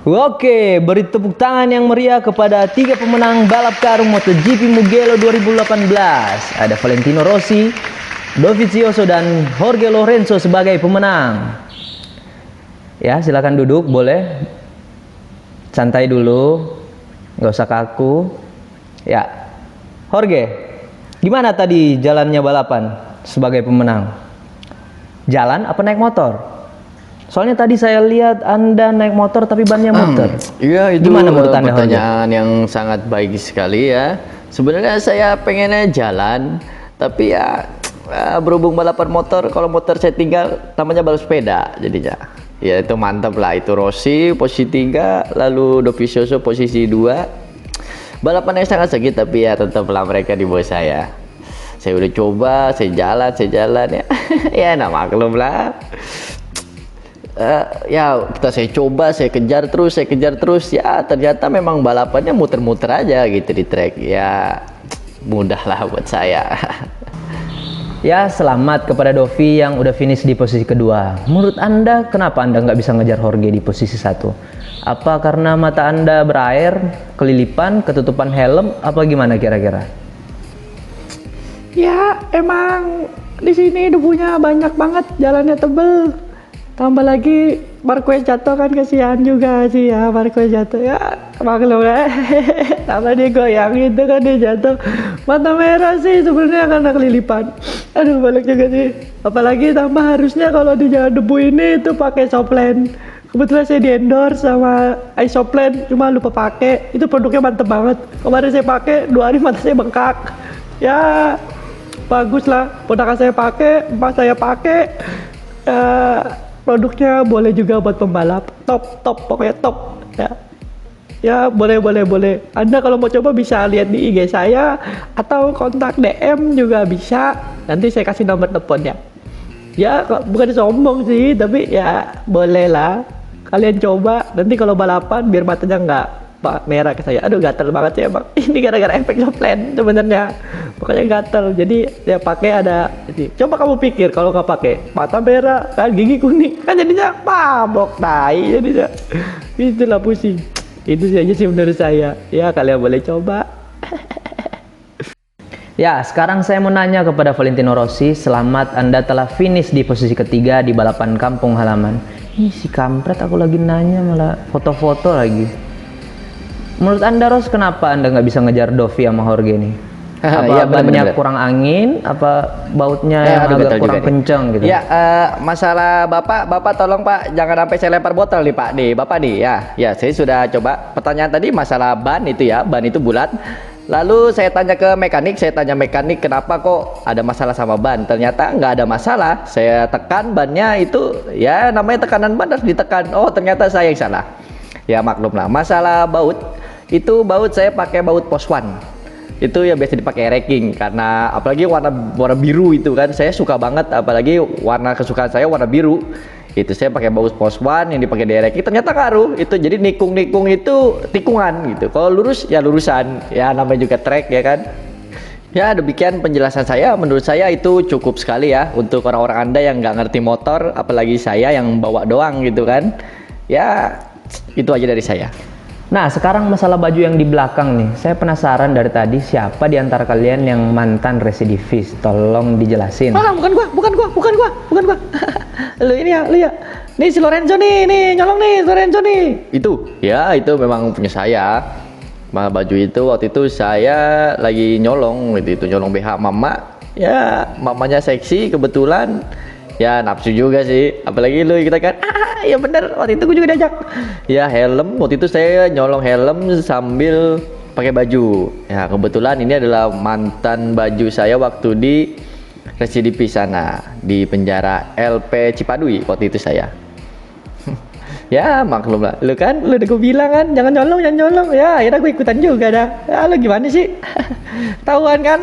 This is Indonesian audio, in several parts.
Oke, beri tepuk tangan yang meriah kepada 3 pemenang balap karung MotoGP Mugello 2018. Ada Valentino Rossi, Dovizioso dan Jorge Lorenzo sebagai pemenang. Ya, silakan duduk, boleh. Santai dulu, nggak usah kaku. Ya, Jorge, gimana tadi jalannya balapan sebagai pemenang? Jalan apa naik motor? Soalnya tadi saya lihat Anda naik motor tapi bannya muter. Iya, itu gimana menurut Anda, pertanyaan yang sangat baik sekali ya. Sebenarnya saya pengennya jalan, tapi ya berhubung balapan motor, kalau motor saya tinggal namanya balap sepeda jadinya. Ya itu mantap lah, itu Rossi posisi 3, lalu Dovizioso posisi 2. Balapannya sangat sakit tapi ya tetaplah mereka di bawah saya. Saya udah coba, saya jalan ya. Ya nah maklum lah. Ya kita saya coba, saya kejar terus ya ternyata memang balapannya muter-muter aja gitu di track. Ya mudah lah buat saya. Ya, selamat kepada Dovi yang udah finish di posisi kedua. Menurut Anda, kenapa Anda nggak bisa ngejar Jorge di posisi 1? Apa karena mata Anda berair, kelilipan, ketutupan helm, apa gimana kira-kira? Ya emang di sini debunya banyak banget, jalannya tebel. Tambah lagi Marquez jatuh kan, kasihan juga sih ya Marquez jatuh ya, maklum ya. Sama dia goyang gitu kan, dia jatuh mata merah sih sebenarnya karena kelilipan. Aduh balik juga sih, apalagi tambah harusnya kalau di jalan debu ini itu pakai Softland. Kebetulan saya di endorse sama Isoplan, cuma lupa pakai. Itu produknya mantep banget, kemarin saya pakai 2 hari mata saya bengkak. Ya bagus lah, ponakan saya pakai, emak saya pakai. Produknya boleh juga buat pembalap, top pokoknya top ya. Ya boleh. Anda kalau mau coba bisa lihat di IG saya atau kontak DM juga bisa. Nanti saya kasih nomor teleponnya. Ya bukan sombong sih, tapi ya boleh lah. Kalian coba nanti kalau balapan biar matanya nggak merah ke saya. Aduh gatel banget sih emang. Ini gara-gara efek Softland sebenarnya. Pokoknya gatel. Jadi ya pakai ada. Coba kamu pikir kalau nggak pakai, mata merah, kan gigi kuning, kan jadinya mabok tai jadinya. Itulah pusing. Itu aja sih menurut saya. Ya kalian boleh coba. Ya, sekarang saya mau nanya kepada Valentino Rossi. Selamat, Anda telah finish di posisi ketiga di balapan kampung halaman. Ini si kampret, aku lagi nanya malah foto-foto lagi. Menurut Anda, Ros, kenapa Anda nggak bisa ngejar Dovi sama Jorge nih? Apa ya, bannya kurang angin? Apa bautnya yang agak kurang kenceng gitu? Ya, masalah Bapak tolong Pak, jangan sampai saya lempar botol nih Pak, nih Bapak nih ya saya sudah coba. Pertanyaan tadi masalah ban itu ya, ban itu bulat. Lalu saya tanya mekanik kenapa kok ada masalah sama ban. Ternyata nggak ada masalah, saya tekan bannya itu, ya namanya tekanan ban harus ditekan. Oh ternyata saya yang salah. Ya maklum lah, masalah baut. Itu baut saya pakai baut Pos1. Itu ya biasa dipakai racking karena apalagi warna biru itu kan saya suka banget, apalagi warna kesukaan saya warna biru. Itu saya pakai baut Pos1 yang dipakai di racking, ternyata karuh. Itu jadi nikung itu tikungan gitu. Kalau lurus ya lurusan. Ya namanya juga track ya kan. Ya demikian penjelasan saya. Menurut saya itu cukup sekali ya untuk orang-orang Anda yang nggak ngerti motor, apalagi saya yang bawa doang gitu kan. Ya itu aja dari saya. Nah, sekarang masalah baju yang di belakang nih. Saya penasaran dari tadi siapa di antara kalian yang mantan residivis? Tolong dijelasin. Bukan gua. Lu ya. Nih si Lorenzo nih nyolong nih Lorenzo nih. Itu memang punya saya. Baju itu waktu itu saya lagi nyolong nyolong BH mama. Ya, mamanya seksi kebetulan. Ya nafsu juga sih, apalagi lu kita kan ya bener, waktu itu gue juga diajak. Ya helm, waktu itu saya nyolong helm sambil pakai baju. Ya kebetulan ini adalah mantan baju saya waktu di residivis sana, di penjara LP Cipadui waktu itu saya. Ya maklum lah, lu udah gue bilang kan jangan nyolong. Ya akhirnya gue ikutan juga dah. Ya lu gimana sih? Tahuan kan?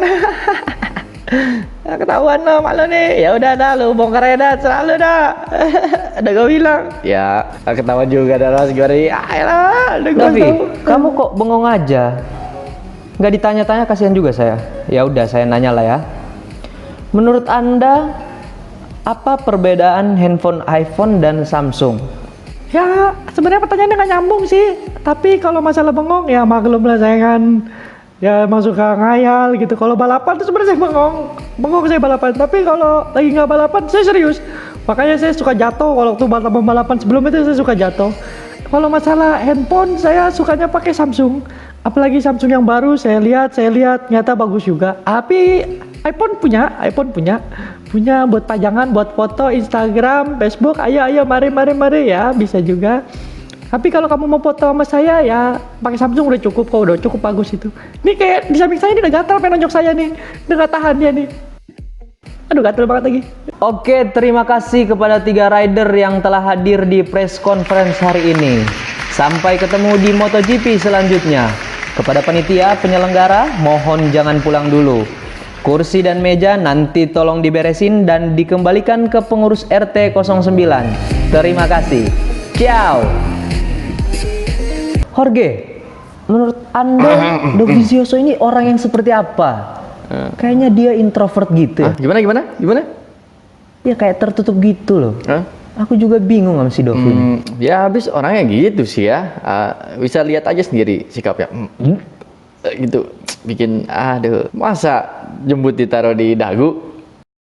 Ketahuan lo malu nih. Ya udah dah, lu bongkar aja dah, selalu dah. Udah gue bilang. Ya ketahuan juga dah, Ros, gimana nih? Tapi kamu kok bengong aja? Nggak ditanya-tanya, kasihan juga saya. Ya udah saya nanya lah ya. Menurut Anda apa perbedaan handphone iPhone dan Samsung? Ya, sebenarnya pertanyaannya nggak nyambung sih. Tapi kalau masalah bengong, ya maklum lah saya kan. Ya emang suka ngayal gitu. Kalau balapan tuh sebenarnya saya bengong saya balapan. Tapi kalau lagi nggak balapan, saya serius. Makanya saya suka jatuh. Kalau waktu balapan sebelum itu saya suka jatuh. Kalau masalah handphone, saya sukanya pakai Samsung. Apalagi Samsung yang baru, saya lihat, nyata bagus juga. Tapi iPhone punya buat pajangan, buat foto, Instagram, Facebook. Ayo, mari ya, bisa juga. Tapi kalau kamu mau foto sama saya ya pakai Samsung udah cukup kok, udah cukup bagus itu. Ini kayak di samping saya ini udah gatal pengen nonjok saya nih, udah gak tahan dia nih. Aduh gatal banget lagi. Oke, terima kasih kepada 3 rider yang telah hadir di press conference hari ini. Sampai ketemu di MotoGP selanjutnya. Kepada panitia penyelenggara, mohon jangan pulang dulu. Kursi dan meja nanti tolong diberesin dan dikembalikan ke pengurus RT 09. Terima kasih. Ciao. Jorge, menurut Anda Dovizioso ini orang yang seperti apa? Kayaknya dia introvert gitu ya. Gimana? Ya kayak tertutup gitu loh. Hah? Aku juga bingung sama si Dovi ini. Ya habis orangnya gitu sih ya. Bisa lihat aja sendiri sikapnya. Gitu. Bikin aduh, masa jembut ditaruh di dagu?